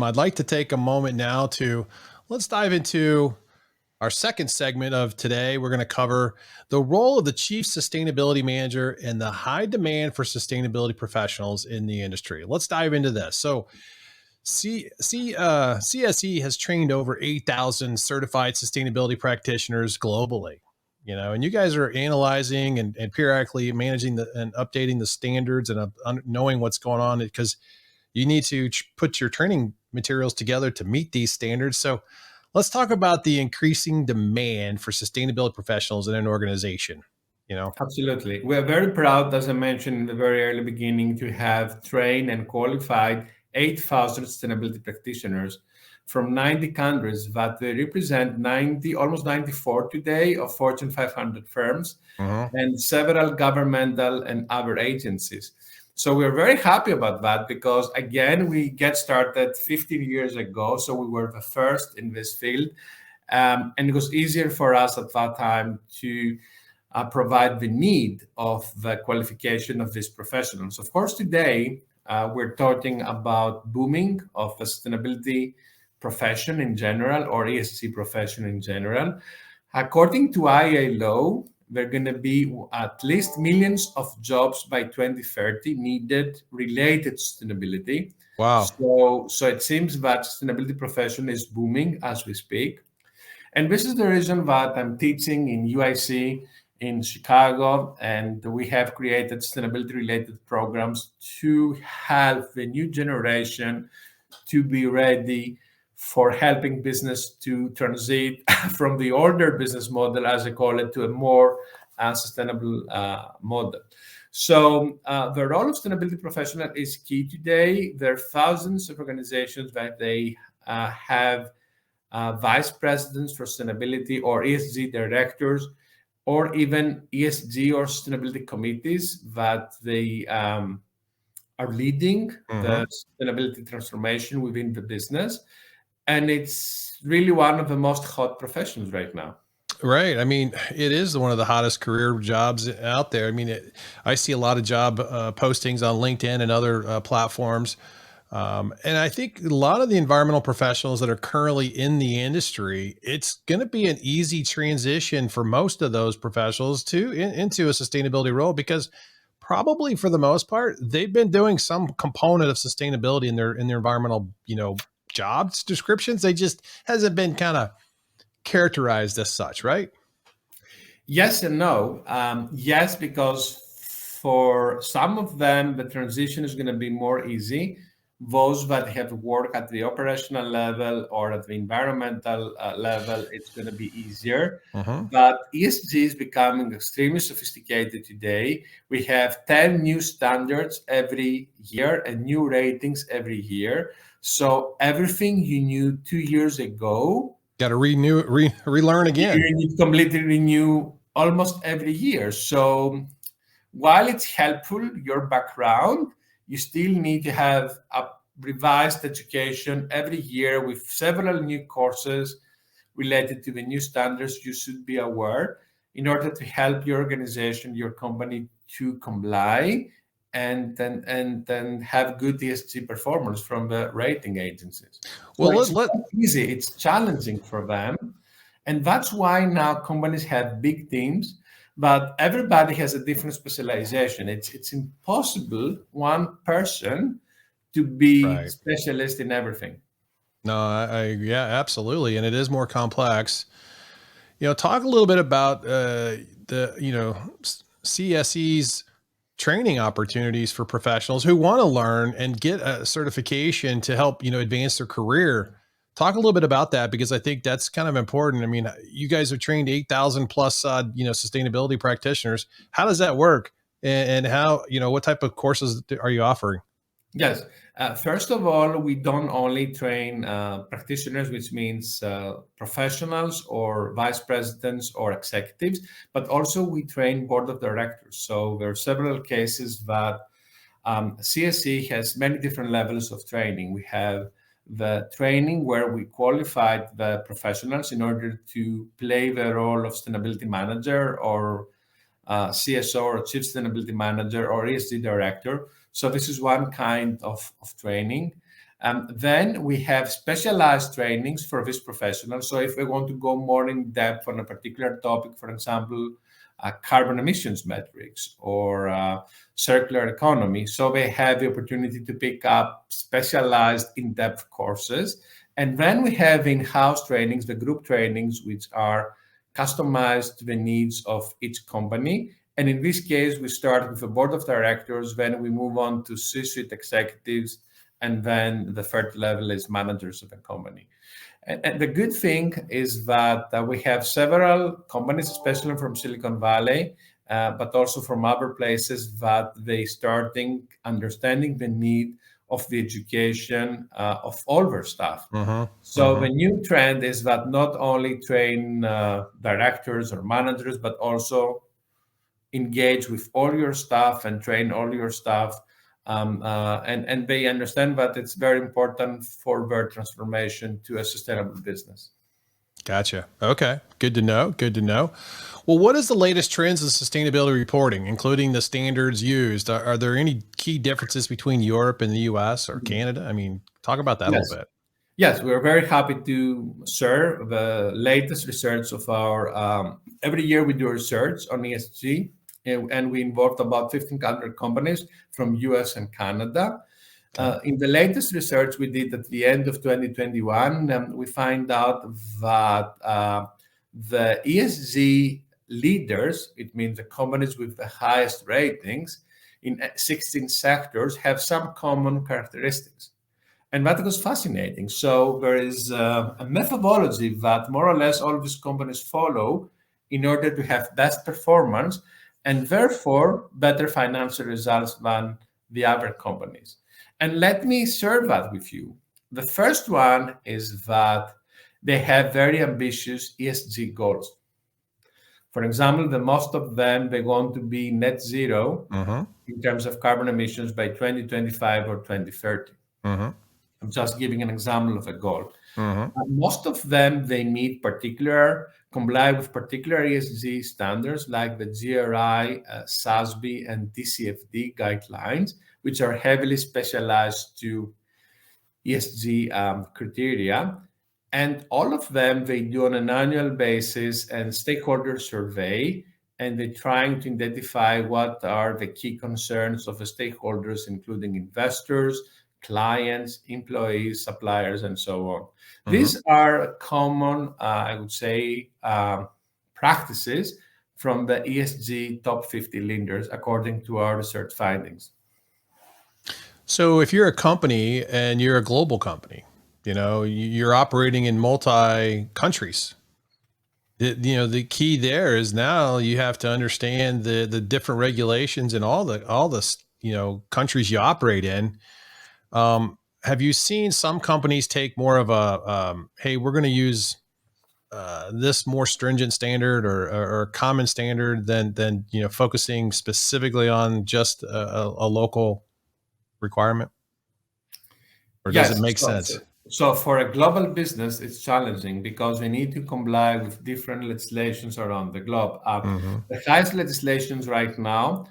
I'd like to take a moment now to let's dive into our second segment of today. We're going to cover the role of the chief sustainability manager and the high demand for sustainability professionals in the industry. Let's dive into this. So, CSE has trained over 8,000 certified sustainability practitioners globally. And you guys are analyzing and periodically managing and updating the standards and knowing what's going on because you need to put your training materials together to meet these standards. So let's talk about the increasing demand for sustainability professionals in an organization. Absolutely. We are very proud, as I mentioned in the very early beginning, to have trained and qualified 8,000 sustainability practitioners from 90 countries that they represent almost 94 today of Fortune 500 firms and several governmental and other agencies. So we're very happy about that because, again, we get started 15 years ago. So we were the first in this field. And it was easier for us at that time to provide the need of the qualification of these professionals. Of course, today we're talking about booming of the sustainability profession in general or ESG profession in general. According to ILO, there are going to be at least millions of jobs by 2030 needed related to sustainability. Wow. So it seems that sustainability profession is booming as we speak. And this is the reason that I'm teaching in UIC in Chicago, and we have created sustainability-related programs to help the new generation to be ready for helping business to transit from the older business model, as I call it, to a more sustainable model. So the role of sustainability professional is key today. There are thousands of organizations that they have vice presidents for sustainability or ESG directors, or even ESG or sustainability committees that they are leading the sustainability transformation within the business. And it's really one of the most hot professions right now. Right. I mean, it is one of the hottest career jobs out there. I mean, I see a lot of job postings on LinkedIn and other platforms. And I think a lot of the environmental professionals that are currently in the industry, it's going to be an easy transition for most of those professionals into a sustainability role because probably for the most part, they've been doing some component of sustainability in their environmental, jobs descriptions. They just hasn't been kind of characterized as such, right? Yes and no. Yes, because for some of them, the transition is going to be more easy. Those that have work at the operational level or at the environmental level, it's going to be easier. But ESG is becoming extremely sophisticated today. We have 10 new standards every year and new ratings every year. So everything you knew 2 years ago, got to relearn again. you need to completely renew almost every year. So while it's helpful, your background, you still need to have a revised education every year with several new courses related to the new standards you should be aware in order to help your organization, your company to comply and then have good ESG performance from the rating agencies. Well, So it's not easy, it's challenging for them. And that's why now companies have big teams, but everybody has a different specialization. It's impossible one person to be specialist in everything. No, yeah, absolutely. And it is more complex. Talk a little bit about CSE's training opportunities for professionals who want to learn and get a certification to help, advance their career. Talk a little bit about that because I think that's kind of important. I mean, you guys have trained 8,000 plus, sustainability practitioners. How does that work? And how, what type of courses are you offering? Yes. First of all, we don't only train practitioners, which means professionals or vice presidents or executives, but also we train board of directors. So there are several cases that CSE has many different levels of training. We have the training where we qualified the professionals in order to play the role of sustainability manager or CSO or Chief Sustainability Manager or ESG Director. So this is one kind of training. Then we have specialized trainings for this professional. So if we want to go more in depth on a particular topic, for example, carbon emissions metrics or circular economy, so they have the opportunity to pick up specialized in-depth courses. And then we have in-house trainings, the group trainings, which are customized to the needs of each company. And in this case, we start with the board of directors, then we move on to C-suite executives, and then the third level is managers of the company. And the good thing is that we have several companies, especially from Silicon Valley, but also from other places, that they starting understanding the need of the education of all their staff. So the new trend is that not only train directors or managers, but also engage with all your staff and train all your staff. And they understand that it's very important for their transformation to a sustainable business. Gotcha. Okay. Good to know. Good to know. Well, what is the latest trends in sustainability reporting, including the standards used? Are there any key differences between Europe and the US or Canada? I mean, talk about that a Yes. little bit. Yes, we're very happy to share the latest research of our. Every year we do research on ESG, and we involved about 1,500 companies from US and Canada. In the latest research we did at the end of 2021, we find out that the ESG leaders, it means the companies with the highest ratings in 16 sectors, have some common characteristics. And that was fascinating. So there is a methodology that more or less all of these companies follow in order to have best performance and therefore better financial results than the other companies. And let me share that with you. The first one is that they have very ambitious ESG goals. For example, the most of them, they want to be net zero in terms of carbon emissions by 2025 or 2030. I'm just giving an example of a goal. Most of them, they meet comply with particular ESG standards like the GRI, SASB, and TCFD guidelines, which are heavily specialized to ESG criteria. And all of them, they do on an annual basis and stakeholder survey, and they're trying to identify what are the key concerns of the stakeholders, including investors, clients, employees, suppliers, and so on. These are common, I would say, practices from the ESG top 50 leaders, according to our research findings. So if you're a company and you're a global company, you're operating in multi countries. The key there is now you have to understand the different regulations in all the countries you operate in. Have you seen some companies take more of a hey, we're going to use this more stringent standard or common standard than focusing specifically on just a local requirement? Or does it Yes. make sense? So for a global business, it's challenging because we need to comply with different legislations around the globe. The highest legislations right now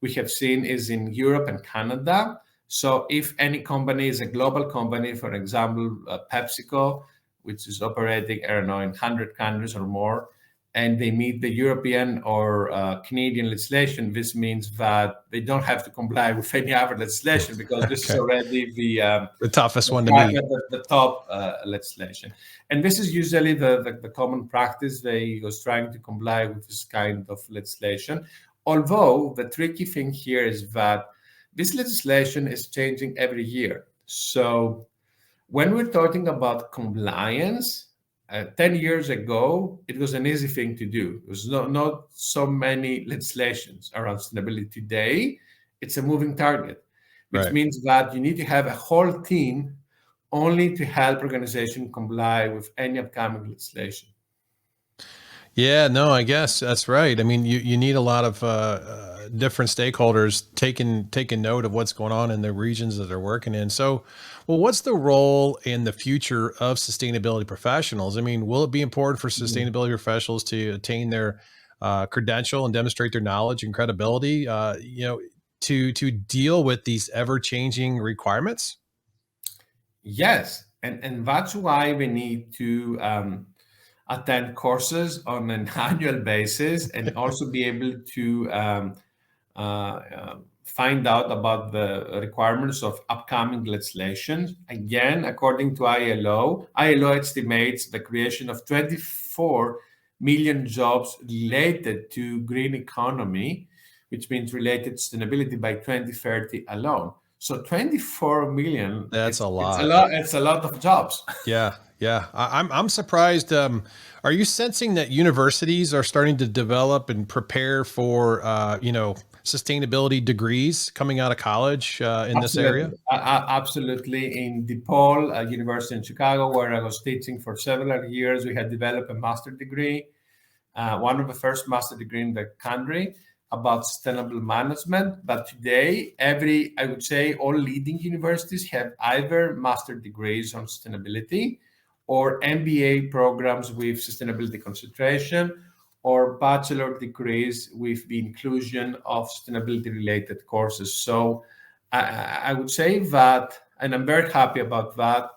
we have seen is in Europe and Canada. So if any company is a global company, for example, PepsiCo, which is operating, I don't know, in 100 countries or more, and they meet the European or Canadian legislation, this means that they don't have to comply with any other legislation because this is already the toughest one to meet. The top legislation. And this is usually the common practice. They was trying to comply with this kind of legislation. Although the tricky thing here is that this legislation is changing every year. So when we're talking about compliance, 10 years ago, it was an easy thing to do. There was not so many legislations around sustainability. Today. It's a moving target, which means that you need to have a whole team only to help organization comply with any upcoming legislation. Yeah, no, I guess that's right. I mean, you need a lot of different stakeholders taking note of what's going on in the regions that they're working in. So, well, what's the role in the future of sustainability professionals? I mean, will it be important for sustainability professionals to attain their credential and demonstrate their knowledge and credibility, to deal with these ever changing requirements? Yes, and that's why we need to attend courses on an annual basis and also be able to find out about the requirements of upcoming legislation. Again, according to ILO estimates the creation of 24 million jobs related to green economy, which means related to sustainability by 2030 alone. So 24 million, That's a it's a lot. lot, it's a lot of jobs. Yeah, yeah. I'm surprised. Are you sensing that universities are starting to develop and prepare for sustainability degrees coming out of college in this area? Absolutely. Absolutely. In DePaul University in Chicago, where I was teaching for several years, we had developed a master degree, one of the first master degree in the country about sustainable management. But today, I would say all leading universities have either master degrees on sustainability or MBA programs with sustainability concentration or bachelor degrees with the inclusion of sustainability related courses. So I would say that, and I'm very happy about that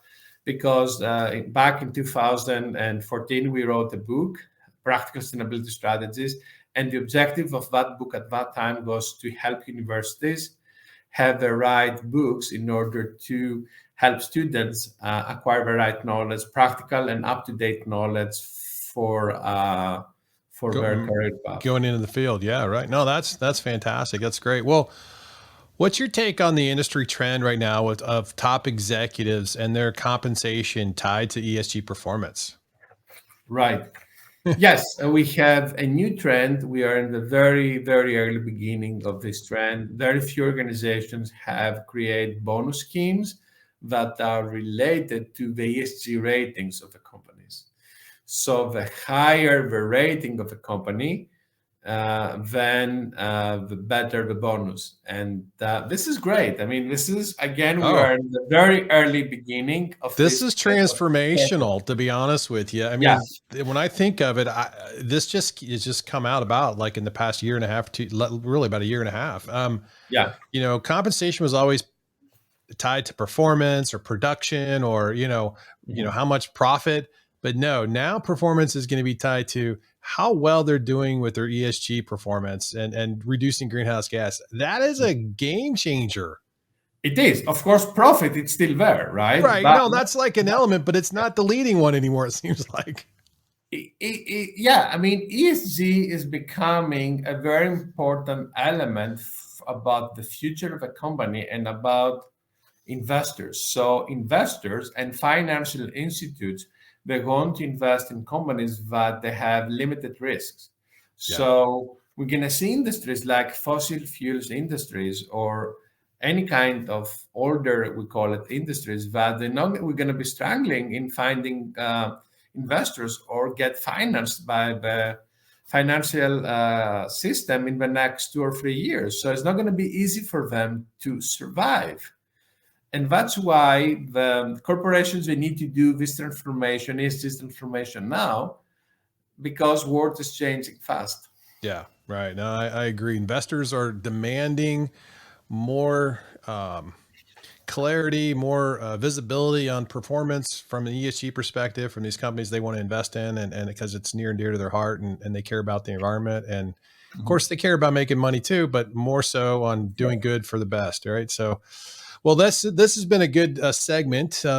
because back in 2014, we wrote a book, Practical Sustainability Strategies. And the objective of that book at that time was to help universities have the right books in order to help students acquire the right knowledge, practical and up-to-date knowledge for Go, their career path. going into the field. Yeah, right. No, that's fantastic. That's great. Well, what's your take on the industry trend right now of top executives and their compensation tied to ESG performance? Right. Yes, we have a new trend. We are in the very, very early beginning of this trend. Very few organizations have created bonus schemes that are related to the ESG ratings of the companies. So the higher the rating of a company, then the better the bonus. And this is great. I mean, this is, again, we Oh, are in the very early beginning of this this is trend of, transformational, to be honest with you. I yeah, mean, when I think of it, this just has just come out about like in the past year and a half to really about a year and a half. yeah. Compensation was always tied to performance or production or Mhm. how much profit. But no, now performance is going to be tied to how well they're doing with their ESG performance and reducing greenhouse gas. That is a game changer. It is, of course, profit. It's still there, right? Right. But No, that's like an element, but it's not the leading one anymore, it seems like. yeah, I mean, ESG is becoming a very important element about the future of a company and about investors. So investors and financial institutes, they're going to invest in companies that they have limited risks. Yeah. So we're going to see industries like fossil fuels industries or any kind of older, we call it industries, that we're going to be struggling in finding investors or get financed by the financial system in the next 2 or 3 years. So it's not going to be easy for them to survive. And that's why the corporations, they need to do this transformation, is this transformation now, because world is changing fast. Yeah. Right. No, I agree. Investors are demanding more clarity, more visibility on performance from an ESG perspective from these companies they want to invest in, and because it's near and dear to their heart, and they care about the environment, and of Mhm. course they care about making money too, but more so on doing good for the best. Right. So, well, this has been a good segment.